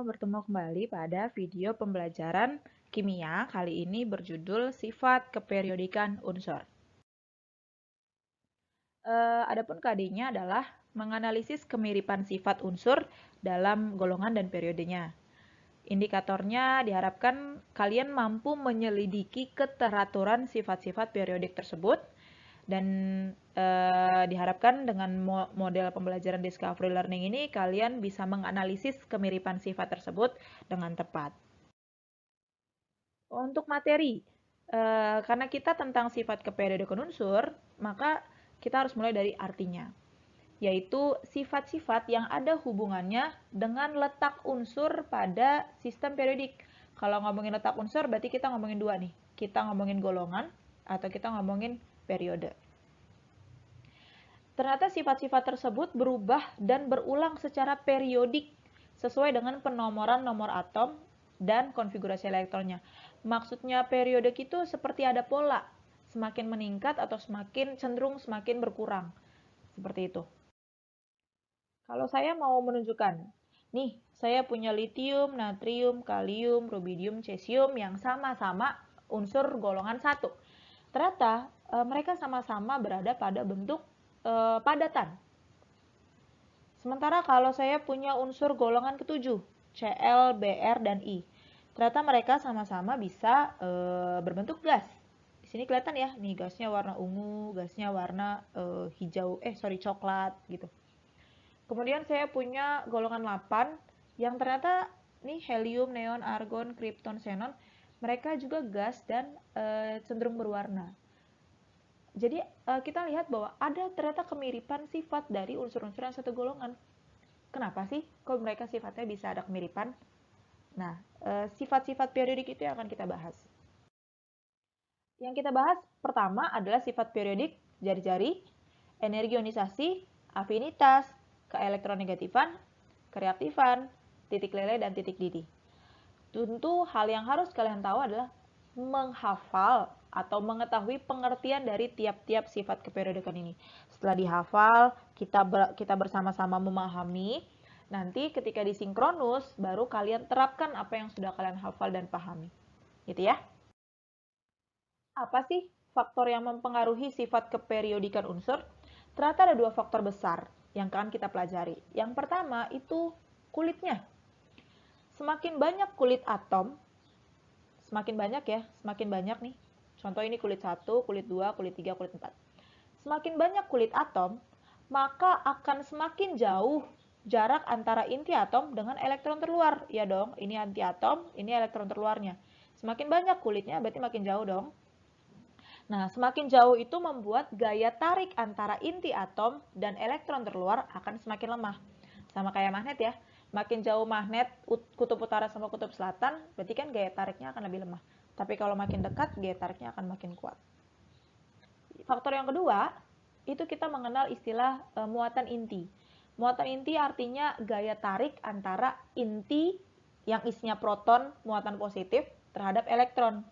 bertemu kembali pada video pembelajaran kimia. Kali ini berjudul sifat keperiodikan unsur. Adapun KD-nya adalah menganalisis kemiripan sifat unsur dalam golongan dan periodenya. Indikatornya diharapkan kalian mampu menyelidiki keteraturan sifat-sifat periodik tersebut dan diharapkan dengan model pembelajaran discovery learning ini kalian bisa menganalisis kemiripan sifat tersebut dengan tepat. Untuk materi, karena kita tentang sifat keperiodikan unsur, maka kita harus mulai dari artinya, yaitu sifat-sifat yang ada hubungannya dengan letak unsur pada sistem periodik. Kalau ngomongin letak unsur, berarti kita ngomongin dua nih. Kita ngomongin golongan atau kita ngomongin periode. Ternyata sifat-sifat tersebut berubah dan berulang secara periodik sesuai dengan penomoran nomor atom dan konfigurasi elektronnya. Maksudnya periodik itu seperti ada pola, semakin meningkat atau semakin cenderung semakin berkurang. Seperti itu. Kalau saya mau menunjukkan, nih saya punya litium, natrium, kalium, rubidium, cesium yang sama-sama unsur golongan 1. Ternyata mereka sama-sama berada pada bentuk padatan. Sementara kalau saya punya unsur golongan ke-7, Cl, Br, dan I. Ternyata mereka sama-sama bisa berbentuk gas. Di sini kelihatan ya, nih gasnya warna ungu, gasnya warna coklat gitu. Kemudian saya punya golongan 8 yang ternyata nih helium, neon, argon, krypton, xenon, mereka juga gas dan cenderung berwarna. Jadi kita lihat bahwa ada ternyata kemiripan sifat dari unsur-unsur yang satu golongan. Kenapa sih kok mereka sifatnya bisa ada kemiripan? Nah, sifat-sifat periodik itu yang akan kita bahas. Yang kita bahas pertama adalah sifat periodik jari-jari, energi ionisasi, afinitas, keelektronegatifan, kereaktifan, titik lele, dan titik didih. Tentu hal yang harus kalian tahu adalah menghafal atau mengetahui pengertian dari tiap-tiap sifat keperiodikan ini. Setelah dihafal, kita bersama-sama memahami. Nanti ketika disinkronus, baru kalian terapkan apa yang sudah kalian hafal dan pahami. Gitu ya. Apa sih faktor yang mempengaruhi sifat keperiodikan unsur? Ternyata ada 2 faktor besar yang akan kita pelajari. Yang pertama itu kulitnya. Semakin banyak kulit atom, semakin banyak nih. Contoh ini kulit 1, kulit 2, kulit 3, kulit 4. Semakin banyak kulit atom, maka akan semakin jauh jarak antara inti atom dengan elektron terluar. Ya dong, ini anti atom, ini elektron terluarnya. Semakin banyak kulitnya berarti makin jauh dong. Nah, semakin jauh itu membuat gaya tarik antara inti atom dan elektron terluar akan semakin lemah. Sama kayak magnet ya. Makin jauh magnet kutub utara sama kutub selatan, berarti kan gaya tariknya akan lebih lemah. Tapi kalau makin dekat, gaya tariknya akan makin kuat. Faktor yang kedua, itu kita mengenal istilah muatan inti. Muatan inti artinya gaya tarik antara inti yang isinya proton muatan positif terhadap elektron.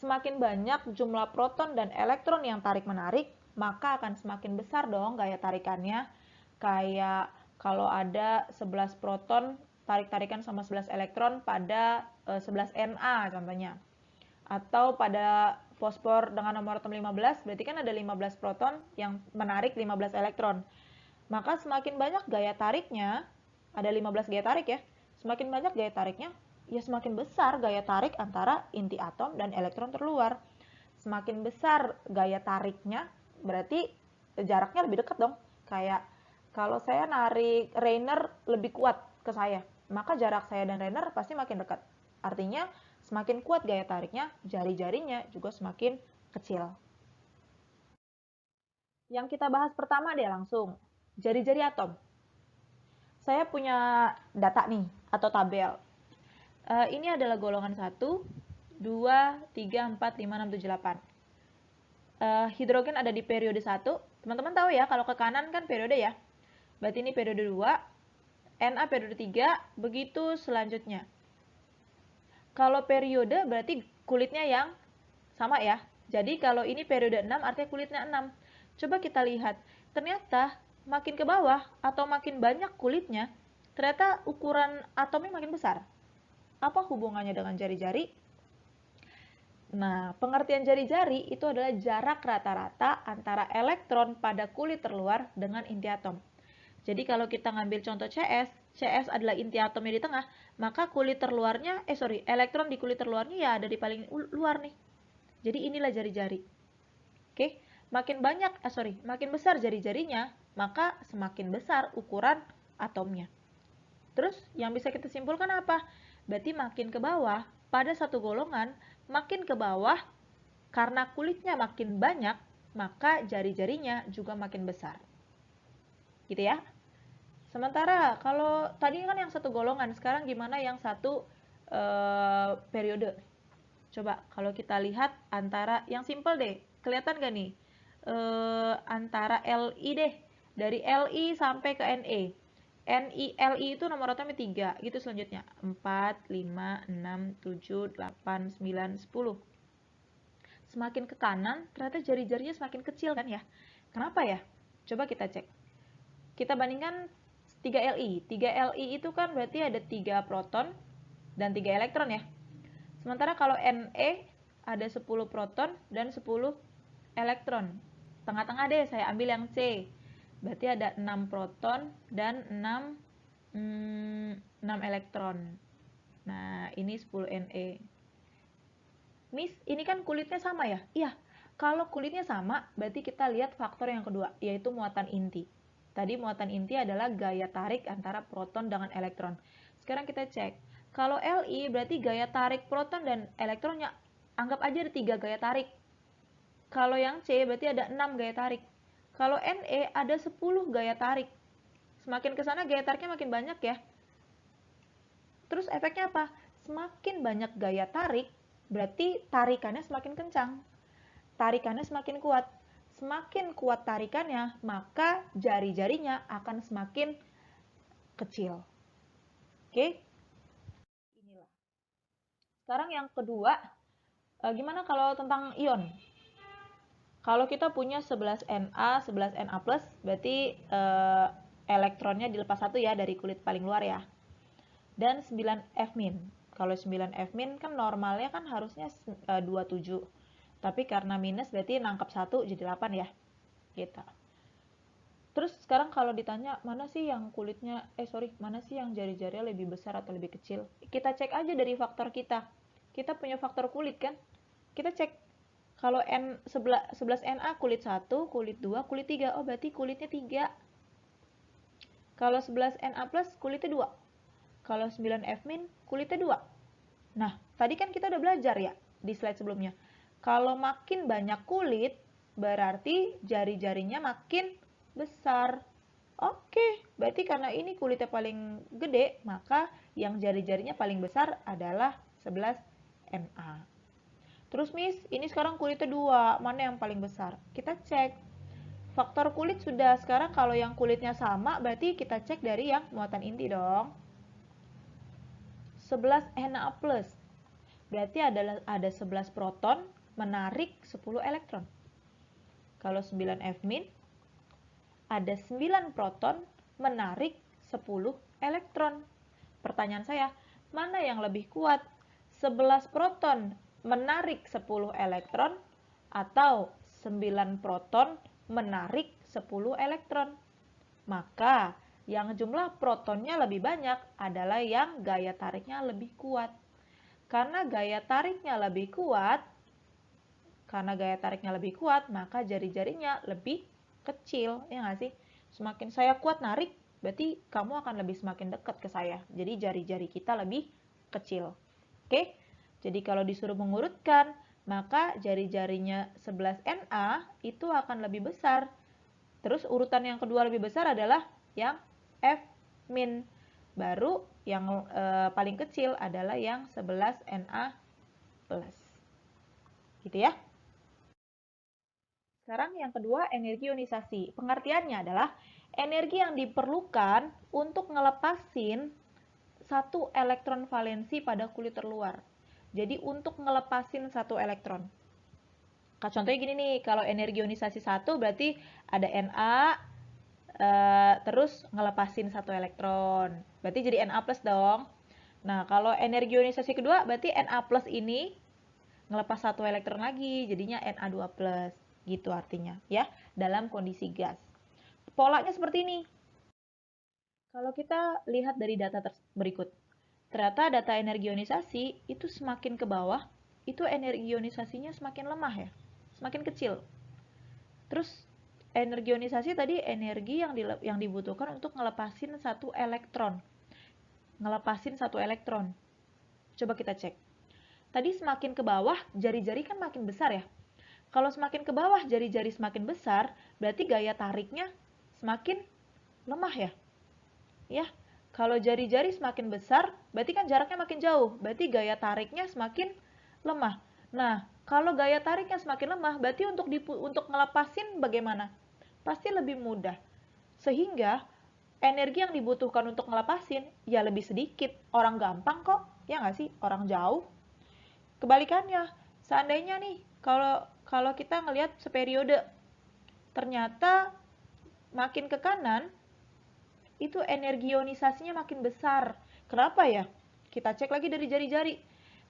Semakin banyak jumlah proton dan elektron yang tarik-menarik, maka akan semakin besar dong gaya tarikannya. Kayak kalau ada 11 proton tarik-tarikan sama 11 elektron pada 11 Na contohnya. Atau pada fosfor dengan nomor atom 15, berarti kan ada 15 proton yang menarik 15 elektron. Maka semakin banyak gaya tariknya, ada 15 gaya tarik ya, semakin banyak gaya tariknya, ya semakin besar gaya tarik antara inti atom dan elektron terluar. Semakin besar gaya tariknya, berarti jaraknya lebih dekat dong. Kayak kalau saya narik Rainer lebih kuat ke saya, maka jarak saya dan Rainer pasti makin dekat. Artinya semakin kuat gaya tariknya, jari-jarinya juga semakin kecil. Yang kita bahas pertama deh langsung, jari-jari atom. Saya punya data nih, atau tabel. Ini adalah golongan 1, 2, 3, 4, 5, 6, 7, 8. Hidrogen ada di periode 1. Teman-teman tahu ya, kalau ke kanan kan periode ya. Berarti ini periode 2, Na periode 3, begitu selanjutnya. Kalau periode berarti kulitnya yang sama ya. Jadi kalau ini periode 6 artinya kulitnya 6. Coba kita lihat, ternyata makin ke bawah atau makin banyak kulitnya, ternyata ukuran atomnya makin besar. Apa hubungannya dengan jari-jari? Nah, pengertian jari-jari itu adalah jarak rata-rata antara elektron pada kulit terluar dengan inti atom. Jadi kalau kita ngambil contoh CS adalah inti atomnya di tengah, maka kulit terluarnya, elektron di kulit terluarnya ya ada di paling luar nih. Jadi inilah jari-jari. Oke, makin besar jari-jarinya, maka semakin besar ukuran atomnya. Terus yang bisa kita simpulkan apa? Berarti makin ke bawah, pada satu golongan, makin ke bawah, karena kulitnya makin banyak, maka jari-jarinya juga makin besar. Gitu ya. Sementara kalau tadi kan yang satu golongan, sekarang gimana yang satu periode? Coba kalau kita lihat antara yang simple deh, kelihatan gak nih? Antara LI deh, dari LI sampai ke NE. LI itu nomor atomnya 3, gitu selanjutnya. 4, 5, 6, 7, 8, 9, 10. Semakin ke kanan, ternyata jari-jarinya semakin kecil kan ya? Kenapa ya? Coba kita cek. Kita bandingkan 3Li. 3Li itu kan berarti ada 3 proton dan 3 elektron ya. Sementara kalau Ne ada 10 proton dan 10 elektron. Tengah-tengah deh, saya ambil yang C. Berarti ada 6 proton dan 6 elektron. Nah, ini 10 Ne. Miss, ini kan kulitnya sama ya? Iya, kalau kulitnya sama, berarti kita lihat faktor yang kedua, yaitu muatan inti. Tadi muatan inti adalah gaya tarik antara proton dengan elektron. Sekarang kita cek. Kalau Li berarti gaya tarik proton dan elektronnya, anggap aja ada 3 gaya tarik. Kalau yang C berarti ada 6 gaya tarik. Kalau Ne ada 10 gaya tarik. Semakin ke sana gaya tariknya makin banyak ya. Terus efeknya apa? Semakin banyak gaya tarik, berarti tarikannya semakin kencang. Tarikannya semakin kuat. Semakin kuat tarikannya, maka jari-jarinya akan semakin kecil. Oke? Inilah. Sekarang yang kedua, gimana kalau tentang ion? Kalau kita punya 11Na, 11Na+, berarti elektronnya dilepas satu ya dari kulit paling luar ya. Dan 9F-. Kalau 9F- kan normalnya kan harusnya 27. Tapi karena minus berarti nangkep 1 jadi 8 ya. Gitu. Terus sekarang kalau ditanya mana sih yang kulitnya, mana sih yang jari-jarinya lebih besar atau lebih kecil? Kita cek aja dari faktor kita. Kita punya faktor kulit kan? Kita cek. Kalau 11Na kulit 1, kulit 2, kulit 3. Oh, berarti kulitnya 3. Kalau 11Na+, kulitnya 2. Kalau 9F- kulitnya 2. Nah, tadi kan kita udah belajar ya di slide sebelumnya. Kalau makin banyak kulit, berarti jari-jarinya makin besar. Oke, berarti karena ini kulitnya paling gede, maka yang jari-jarinya paling besar adalah 11Na. Terus Miss, ini sekarang kulitnya 2, mana yang paling besar? Kita cek. Faktor kulit sudah, sekarang kalau yang kulitnya sama, berarti kita cek dari yang muatan inti dong. 11Na+. Berarti ada 11 proton menarik 10 elektron. Kalau 9F- ada 9 proton menarik 10 elektron. Pertanyaan saya, mana yang lebih kuat? 11 proton menarik 10 elektron atau 9 proton menarik 10 elektron? Maka yang jumlah protonnya lebih banyak adalah yang gaya tariknya lebih kuat. Karena gaya tariknya lebih kuat, maka jari-jarinya lebih kecil, ya nggak sih? Semakin saya kuat narik, berarti kamu akan lebih semakin dekat ke saya. Jadi jari-jari kita lebih kecil. Oke? Jadi kalau disuruh mengurutkan, maka jari-jarinya 11Na itu akan lebih besar. Terus urutan yang kedua lebih besar adalah yang F-. Baru yang paling kecil adalah yang 11Na+. Gitu ya. Sekarang yang kedua, energi ionisasi. Pengertiannya adalah energi yang diperlukan untuk ngelepasin satu elektron valensi pada kulit terluar. Jadi untuk ngelepasin satu elektron. Contohnya gini nih, kalau energi ionisasi 1 berarti ada Na, terus ngelepasin satu elektron. Berarti jadi Na plus dong. Nah, kalau energi ionisasi kedua, berarti Na plus ini ngelepas satu elektron lagi, jadinya Na2 plus. Gitu artinya, ya, dalam kondisi gas. Polanya seperti ini. Kalau kita lihat dari data berikut, ternyata data energi ionisasi itu semakin ke bawah, itu energi ionisasinya semakin lemah ya, semakin kecil. Terus energi ionisasi tadi energi yang dibutuhkan untuk ngelepasin satu elektron. Coba kita cek. Tadi semakin ke bawah, jari-jari kan makin besar ya. Kalau semakin ke bawah, jari-jari semakin besar, berarti gaya tariknya semakin lemah ya. Ya, kalau jari-jari semakin besar, berarti kan jaraknya makin jauh. Berarti gaya tariknya semakin lemah. Nah, kalau gaya tariknya semakin lemah, berarti untuk ngelepasin bagaimana? Pasti lebih mudah. Sehingga energi yang dibutuhkan untuk ngelepasin ya lebih sedikit. Orang gampang kok, ya nggak sih? Orang jauh. Kebalikannya, seandainya nih, kalau kita ngelihat seperiode, ternyata makin ke kanan, itu energi ionisasinya makin besar. Kenapa ya? Kita cek lagi dari jari-jari.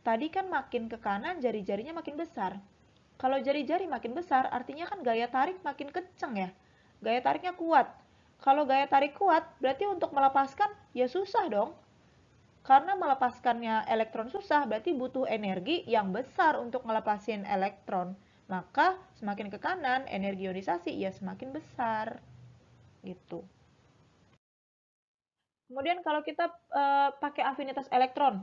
Tadi kan makin ke kanan, jari-jarinya makin besar. Kalau jari-jari makin besar, artinya kan gaya tarik makin kenceng ya. Gaya tariknya kuat. Kalau gaya tarik kuat, berarti untuk melepaskan ya susah dong. Karena melepaskannya elektron susah, berarti butuh energi yang besar untuk melepasin elektron. Maka semakin ke kanan, energi ionisasi ya semakin besar. Gitu. Kemudian kalau kita pakai afinitas elektron,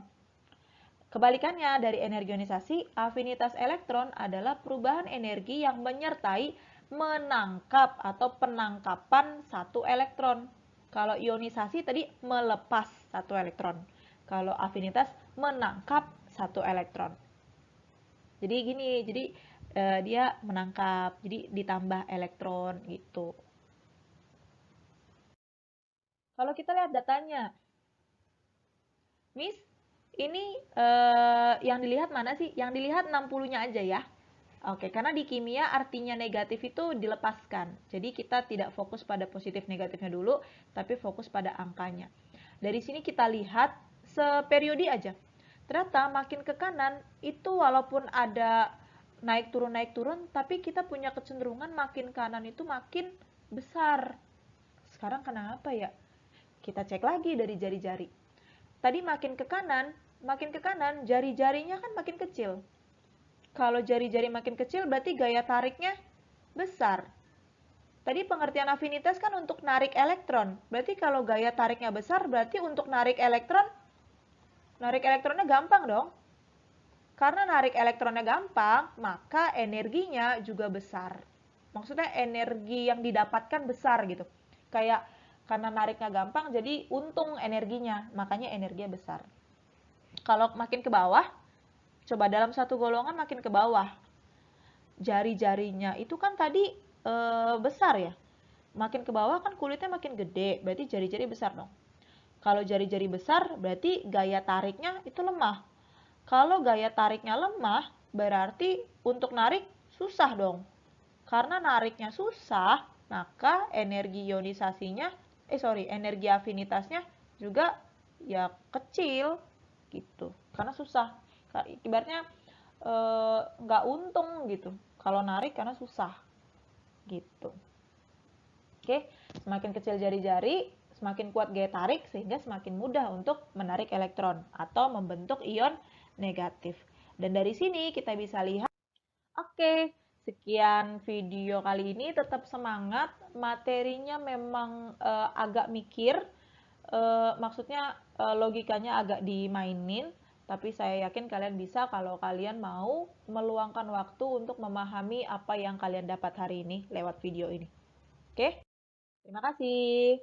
kebalikannya dari energi ionisasi, afinitas elektron adalah perubahan energi yang menyertai menangkap atau penangkapan satu elektron. Kalau ionisasi tadi melepas satu elektron. Kalau afinitas menangkap satu elektron. Jadi gini, dia menangkap, jadi ditambah elektron gitu. Kalau kita lihat datanya, Miss, ini yang dilihat mana sih? Yang dilihat 60-nya aja ya. Oke, karena di kimia artinya negatif itu dilepaskan. Jadi kita tidak fokus pada positif negatifnya dulu, tapi fokus pada angkanya. Dari sini kita lihat seperiodi aja. Ternyata makin ke kanan itu walaupun ada naik turun, tapi kita punya kecenderungan makin kanan itu makin besar. Sekarang kenapa ya? Kita cek lagi dari jari-jari. Tadi makin ke kanan, jari-jarinya kan makin kecil. Kalau jari-jari makin kecil berarti gaya tariknya besar. Tadi pengertian afinitas kan untuk narik elektron. Berarti kalau gaya tariknya besar berarti untuk narik elektronnya gampang dong. Karena narik elektronnya gampang, maka energinya juga besar. Maksudnya energi yang didapatkan besar gitu. Kayak karena nariknya gampang jadi untung energinya, makanya energinya besar. Kalau makin ke bawah, coba dalam satu golongan makin ke bawah, jari-jarinya itu kan tadi besar ya. Makin ke bawah kan kulitnya makin gede, berarti jari-jari besar dong. Kalau jari-jari besar, berarti gaya tariknya itu lemah. Kalau gaya tariknya lemah, berarti untuk narik susah dong. Karena nariknya susah, maka energi ionisasinya, energi afinitasnya juga ya kecil gitu. Karena susah. Ibaratnya nggak untung gitu kalau narik karena susah gitu. Oke, semakin kecil jari-jari, semakin kuat gaya tarik sehingga semakin mudah untuk menarik elektron atau membentuk ion negatif. Dan dari sini kita bisa lihat, oke, sekian video kali ini, tetap semangat, materinya memang agak mikir, maksudnya logikanya agak dimainin, tapi saya yakin kalian bisa kalau kalian mau meluangkan waktu untuk memahami apa yang kalian dapat hari ini lewat video ini. Oke, terima kasih.